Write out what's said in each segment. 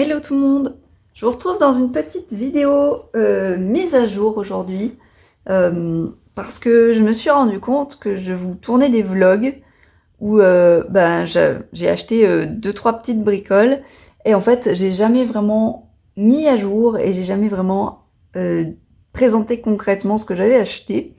Hello tout le monde, je vous retrouve dans une petite vidéo mise à jour aujourd'hui parce que je me suis rendu compte que je vous tournais des vlogs où j'ai acheté 2-3 petites bricoles et en fait j'ai jamais vraiment mis à jour et j'ai jamais vraiment présenté concrètement ce que j'avais acheté.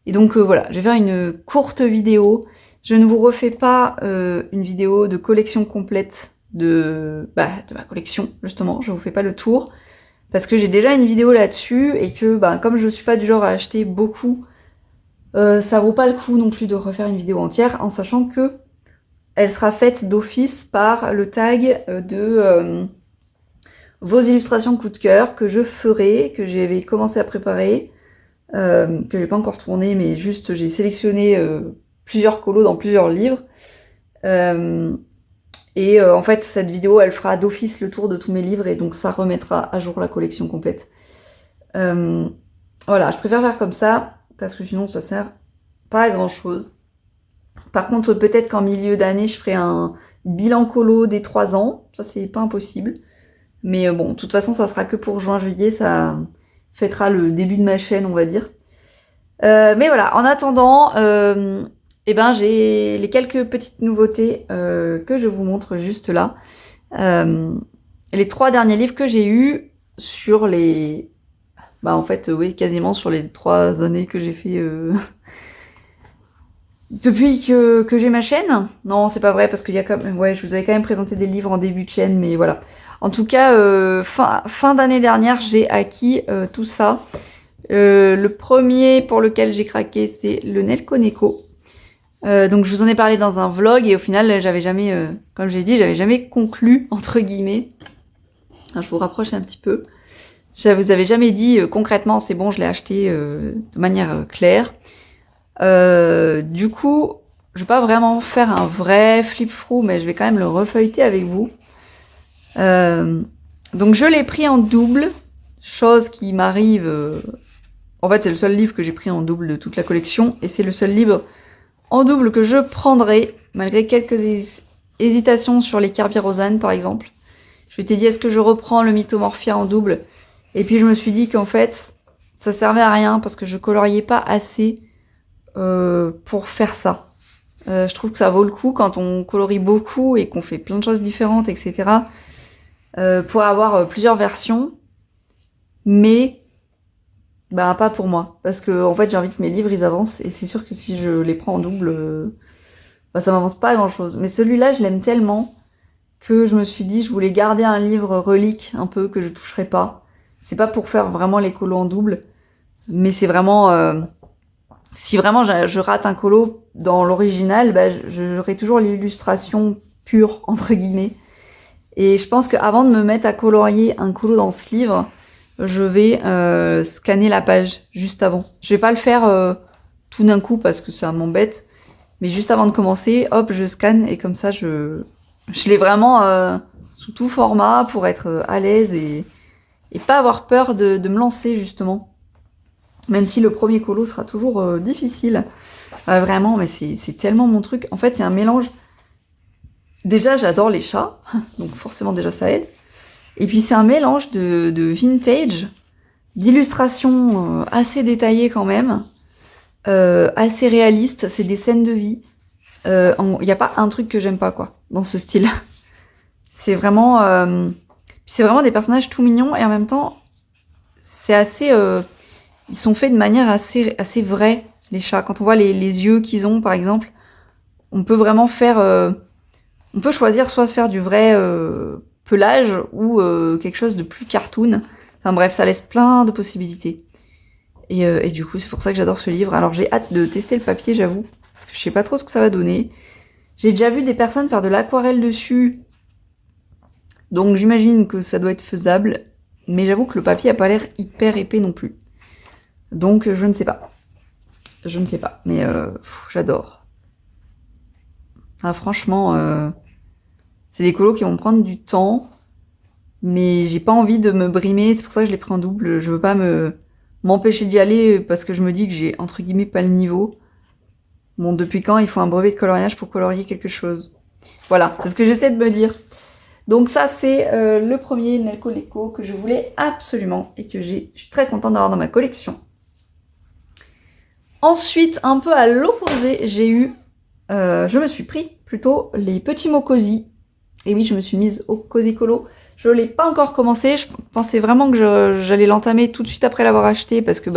Et donc voilà, je vais faire une courte vidéo. Je ne vous refais pas une vidéo de collection complète de ma collection, justement. Je vous fais pas le tour. Parce que j'ai déjà une vidéo là-dessus et que comme je suis pas du genre à acheter beaucoup, ça vaut pas le coup non plus de refaire une vidéo entière en sachant que elle sera faite d'office par le tag de vos illustrations coup de cœur que je ferai, que j'avais commencé à préparer. Que j'ai pas encore tourné, mais juste j'ai sélectionné plusieurs colos dans plusieurs livres. En fait, cette vidéo, elle fera d'office le tour de tous mes livres et donc ça remettra à jour la collection complète. Voilà, je préfère faire comme ça parce que sinon ça sert pas à grand chose. Par contre, peut-être qu'en milieu d'année, je ferai un bilan colo des 3 ans. Ça, c'est pas impossible. Mais bon, de toute façon, ça sera que pour juin-juillet. Ça fêtera le début de ma chaîne, on va dire. Mais voilà, en attendant, j'ai les quelques petites nouveautés que je vous montre juste là. Les 3 derniers livres que j'ai eus sur les... oui, quasiment sur les 3 années que j'ai fait... Depuis que j'ai ma chaîne. Non, c'est pas vrai, parce qu'il y a quand même... Ouais, je vous avais quand même présenté des livres en début de chaîne, mais voilà. En tout cas, fin d'année dernière, j'ai acquis tout ça. Le premier pour lequel j'ai craqué, c'est le Nelko Neko. Donc je vous en ai parlé dans un vlog et au final, j'avais jamais, comme j'ai dit, j'avais jamais conclu, entre guillemets. Alors, je vous rapproche un petit peu. Je vous avais jamais dit concrètement, c'est bon, je l'ai acheté de manière claire. Du coup, je vais pas vraiment faire un vrai flip-through, mais je vais quand même le refeuilleter avec vous. Donc je l'ai pris en double, chose qui m'arrive... En fait, c'est le seul livre que j'ai pris en double de toute la collection, et c'est le seul livre en double que je prendrai, malgré quelques hésitations sur les Kerberos, par exemple. Je m'étais dit, est-ce que je reprends le Mythomorphia en double? Et puis je me suis dit qu'en fait, ça servait à rien, parce que je coloriais pas assez pour faire ça. Je trouve que ça vaut le coup quand on colorie beaucoup et qu'on fait plein de choses différentes, etc. Pour avoir plusieurs versions, mais pas pour moi, parce que en fait j'ai envie que mes livres ils avancent et c'est sûr que si je les prends en double, ça m'avance pas à grand chose. Mais celui-là je l'aime tellement que je me suis dit je voulais garder un livre relique un peu que je toucherai pas. C'est pas pour faire vraiment les colos en double, mais c'est vraiment si vraiment je rate un colo dans l'original, j'aurai toujours l'illustration pure entre guillemets. Et je pense qu'avant de me mettre à colorier un colo dans ce livre, je vais scanner la page juste avant. Je vais pas le faire tout d'un coup parce que ça m'embête, mais juste avant de commencer, hop, je scanne et comme ça, je l'ai vraiment sous tout format pour être à l'aise et pas avoir peur de me lancer justement. Même si le premier colo sera toujours difficile. Vraiment, mais c'est tellement mon truc. En fait, il y a un mélange. Déjà, j'adore les chats, donc forcément déjà ça aide. Et puis c'est un mélange de vintage, d'illustrations assez détaillées quand même, assez réalistes, c'est des scènes de vie. Il n'y a pas un truc que j'aime pas, quoi, dans ce style. C'est vraiment des personnages tout mignons, et en même temps, c'est assez... ils sont faits de manière assez vraie, les chats. Quand on voit les yeux qu'ils ont, par exemple, on peut vraiment faire... on peut choisir soit de faire du vrai... pelage ou quelque chose de plus cartoon. Enfin bref, ça laisse plein de possibilités. Et du coup, c'est pour ça que j'adore ce livre. Alors j'ai hâte de tester le papier, j'avoue, parce que je sais pas trop ce que ça va donner. J'ai déjà vu des personnes faire de l'aquarelle dessus, donc j'imagine que ça doit être faisable. Mais j'avoue que le papier a pas l'air hyper épais non plus. Donc je ne sais pas. Je ne sais pas, mais j'adore. Ah, franchement... c'est des colos qui vont me prendre du temps, mais j'ai pas envie de me brimer, c'est pour ça que je les prends en double. Je veux pas m'empêcher d'y aller parce que je me dis que j'ai entre guillemets pas le niveau. Bon, depuis quand il faut un brevet de coloriage pour colorier quelque chose? Voilà, c'est ce que j'essaie de me dire. Donc ça, c'est le premier Nelko Leko que je voulais absolument et que je suis très contente d'avoir dans ma collection. Ensuite, un peu à l'opposé, je me suis pris plutôt les petits mots cosy. Et oui, je me suis mise au Cozy Colo. Je ne l'ai pas encore commencé, je pensais vraiment que j'allais l'entamer tout de suite après l'avoir acheté parce que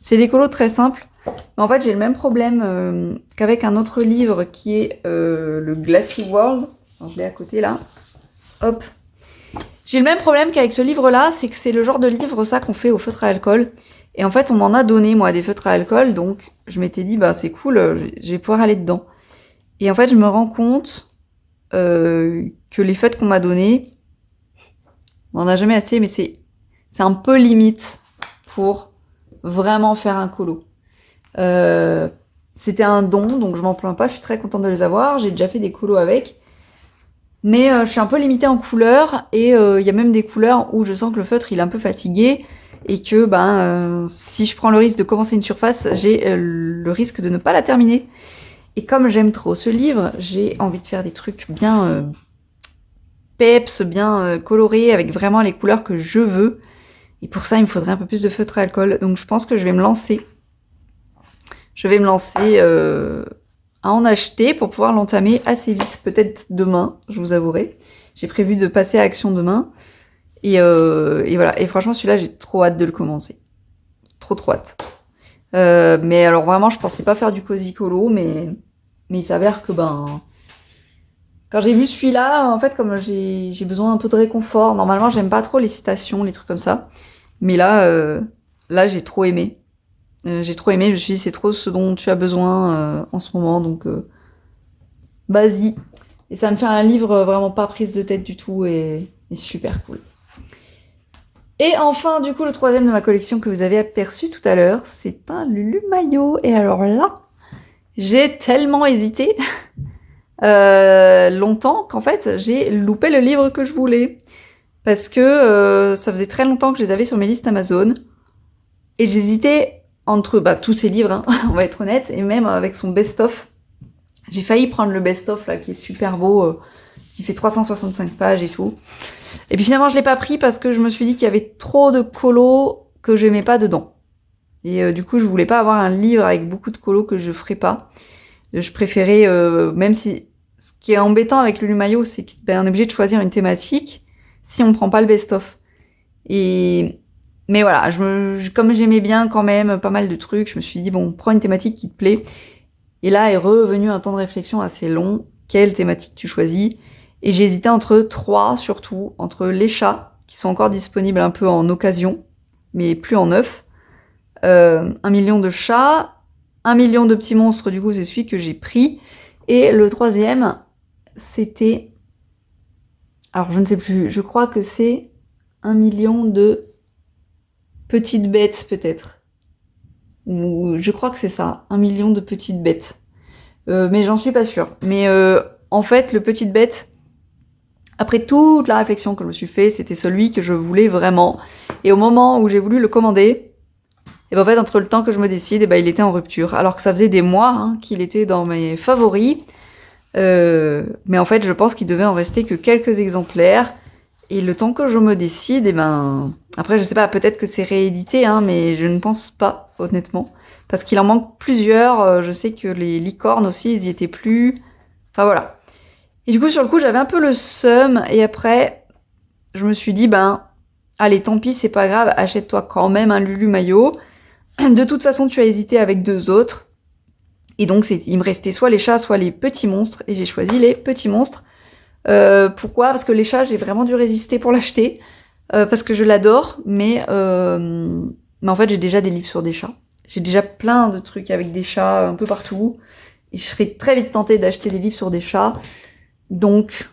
c'est des colos très simples. Mais en fait, j'ai le même problème qu'avec un autre livre qui est le Glassy World. Alors, je l'ai à côté là. Hop. J'ai le même problème qu'avec ce livre-là, c'est que c'est le genre de livre, ça, qu'on fait au feutre à alcool. Et en fait, on m'en a donné, moi, des feutres à alcool, donc je m'étais dit, c'est cool, je vais pouvoir aller dedans. Et en fait, je me rends compte que les feutres qu'on m'a donnés, on n'en a jamais assez, mais c'est un peu limite pour vraiment faire un colo. C'était un don, donc je m'en plains pas, je suis très contente de les avoir, j'ai déjà fait des colos avec. Mais je suis un peu limitée en couleurs, et il y a même des couleurs où je sens que le feutre il est un peu fatigué, et que si je prends le risque de commencer une surface, j'ai le risque de ne pas la terminer. Et comme j'aime trop ce livre, j'ai envie de faire des trucs bien peps, bien colorés, avec vraiment les couleurs que je veux. Et pour ça, il me faudrait un peu plus de feutre à alcool. Donc je pense que je vais me lancer. À en acheter pour pouvoir l'entamer assez vite, peut-être demain, je vous avouerai. J'ai prévu de passer à action demain. Et voilà. Et franchement, celui-là, j'ai trop hâte de le commencer. Trop hâte. Mais alors vraiment, je pensais pas faire du Cozy Colo, mais il s'avère que quand j'ai vu celui-là, en fait, comme j'ai besoin un peu de réconfort, normalement, j'aime pas trop les citations, les trucs comme ça. Mais là, j'ai trop aimé. Je me suis dit, c'est trop ce dont tu as besoin en ce moment, donc vas-y. Et ça me fait un livre vraiment pas prise de tête du tout et super cool. Et enfin, du coup, le troisième de ma collection que vous avez aperçu tout à l'heure, c'est un Lulu Maillot. Et alors là, j'ai tellement hésité longtemps qu'en fait, j'ai loupé le livre que je voulais. Parce que ça faisait très longtemps que je les avais sur mes listes Amazon. Et j'hésitais entre tous ces livres, hein, on va être honnête, et même avec son best-of. J'ai failli prendre le best-of, là, qui est super beau, qui fait 365 pages et tout. Et puis finalement, je l'ai pas pris parce que je me suis dit qu'il y avait trop de colos que j'aimais pas dedans. Et du coup, je voulais pas avoir un livre avec beaucoup de colos que je ferais pas. Je préférais, même si... Ce qui est embêtant avec Lulu Maillot, c'est qu'on est obligé de choisir une thématique si on prend pas le best-of. Mais voilà, comme j'aimais bien quand même pas mal de trucs, je me suis dit, bon, prends une thématique qui te plaît. Et là est revenu un temps de réflexion assez long. Quelle thématique tu choisis? Et j'ai hésité entre trois, surtout, entre les chats, qui sont encore disponibles un peu en occasion, mais plus en neuf. 1 million de chats, 1 million de petits monstres, du coup, c'est celui que j'ai pris. Et le troisième, c'était... Alors, je ne sais plus, je crois que c'est 1 million de... petites bêtes, peut-être. Ou je crois que c'est ça, 1 million de petites bêtes. Mais j'en suis pas sûre. Mais en fait, le petite bête, après toute la réflexion que je me suis fait, c'était celui que je voulais vraiment. Et au moment où j'ai voulu le commander, et en fait, entre le temps que je me décide, il était en rupture. Alors que ça faisait des mois qu'il était dans mes favoris. Mais en fait, je pense qu'il devait en rester que quelques exemplaires. Et le temps que je me décide, après, je sais pas, peut-être que c'est réédité, mais je ne pense pas, honnêtement. Parce qu'il en manque plusieurs. Je sais que les licornes aussi, ils y étaient plus. Enfin, voilà. Et du coup, sur le coup, j'avais un peu le seum. Et après, je me suis dit, allez, tant pis, c'est pas grave, achète-toi quand même un Lulu Maillot. De toute façon, tu as hésité avec 2 autres. Et donc, il me restait soit les chats, soit les petits monstres. Et j'ai choisi les petits monstres. Pourquoi? Parce que les chats, j'ai vraiment dû résister pour l'acheter. Parce que je l'adore. Mais en fait, j'ai déjà des livres sur des chats. J'ai déjà plein de trucs avec des chats un peu partout. Et je serais très vite tentée d'acheter des livres sur des chats. Donc,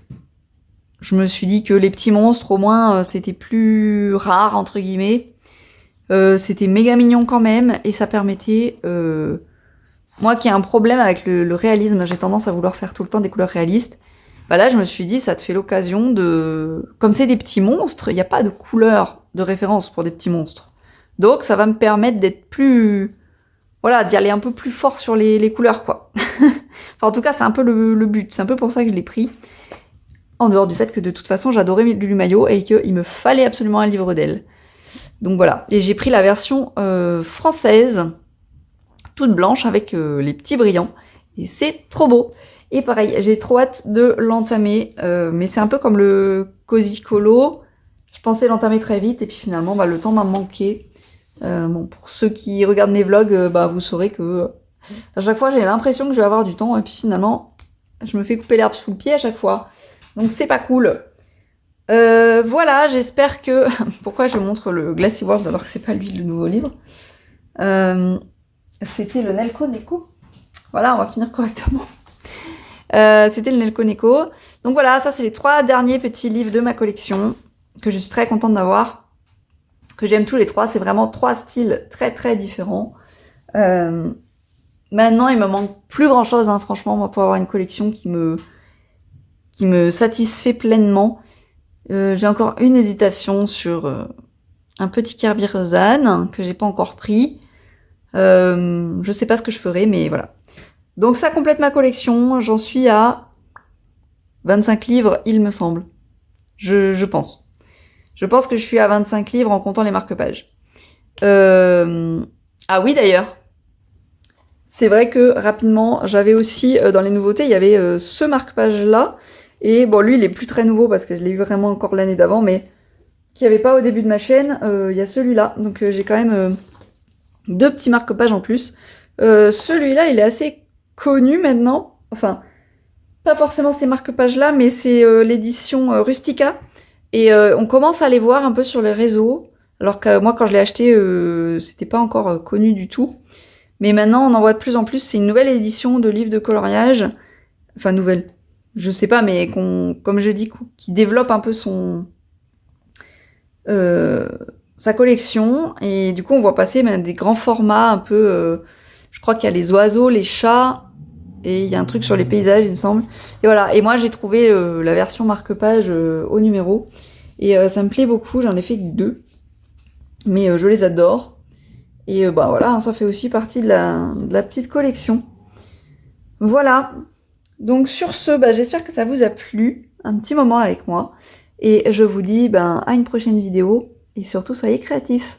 je me suis dit que les petits monstres, au moins, c'était plus rare, entre guillemets. C'était méga mignon quand même. Et ça permettait... moi qui ai un problème avec le réalisme, j'ai tendance à vouloir faire tout le temps des couleurs réalistes. Là, je me suis dit, ça te fait l'occasion de... Comme c'est des petits monstres, il n'y a pas de couleur de référence pour des petits monstres. Donc, ça va me permettre d'être plus... Voilà, d'y aller un peu plus fort sur les couleurs, quoi. Enfin, en tout cas, c'est un peu le but. C'est un peu pour ça que je l'ai pris. En dehors du fait que de toute façon j'adorais Lulu Maillot et qu'il me fallait absolument un livre d'elle. Donc voilà, et j'ai pris la version française, toute blanche avec les petits brillants, et c'est trop beau. Et pareil, j'ai trop hâte de l'entamer, mais c'est un peu comme le Cozy Colo. Je pensais l'entamer très vite, et puis finalement, le temps m'a manqué. Bon, pour ceux qui regardent mes vlogs, vous saurez que à chaque fois, j'ai l'impression que je vais avoir du temps, et puis finalement, je me fais couper l'herbe sous le pied à chaque fois. Donc c'est pas cool. Voilà, j'espère que... Pourquoi je montre le Glassy World alors que c'est pas lui le nouveau livre? C'était le Nelco Neko. Voilà, on va finir correctement. C'était le Nelco Neko. Donc voilà, ça c'est les 3 derniers petits livres de ma collection que je suis très contente d'avoir. Que j'aime tous les 3. C'est vraiment 3 styles très très différents. Maintenant, il me manque plus grand chose, hein, franchement, moi, pour avoir une collection qui me satisfait pleinement. J'ai encore une hésitation sur un petit Kerby Rosanne que j'ai pas encore pris. Je sais pas ce que je ferai, mais voilà. Donc ça complète ma collection. J'en suis à 25 livres, il me semble. Je pense. Je pense que je suis à 25 livres en comptant les marque-pages. Ah oui, d'ailleurs. C'est vrai que, rapidement, j'avais aussi, dans les nouveautés, il y avait ce marque-page-là. Et bon, lui, il est plus très nouveau parce que je l'ai eu vraiment encore l'année d'avant, mais qu'il n'y avait pas au début de ma chaîne, il y a celui-là. Donc j'ai quand même 2 petits marque-pages en plus. Celui-là, il est assez connu maintenant. Enfin, pas forcément ces marque-pages-là, mais c'est l'édition Rustica. Et on commence à les voir un peu sur les réseaux. Alors que moi, quand je l'ai acheté, c'était pas encore connu du tout. Mais maintenant, on en voit de plus en plus. C'est une nouvelle édition de livre de coloriage. Enfin, nouvelle. Je sais pas, mais comme je dis, qui développe un peu sa collection. Et du coup, on voit passer des grands formats un peu... je crois qu'il y a les oiseaux, les chats, et il y a un truc sur les paysages, il me semble. Et voilà. Et moi, j'ai trouvé la version marque-page au numéro. Et ça me plaît beaucoup. J'en ai fait 2. Mais je les adore. Et voilà, ça fait aussi partie de la petite collection. Voilà. Donc sur ce, j'espère que ça vous a plu. Un petit moment avec moi. Et je vous dis à une prochaine vidéo. Et surtout, soyez créatifs.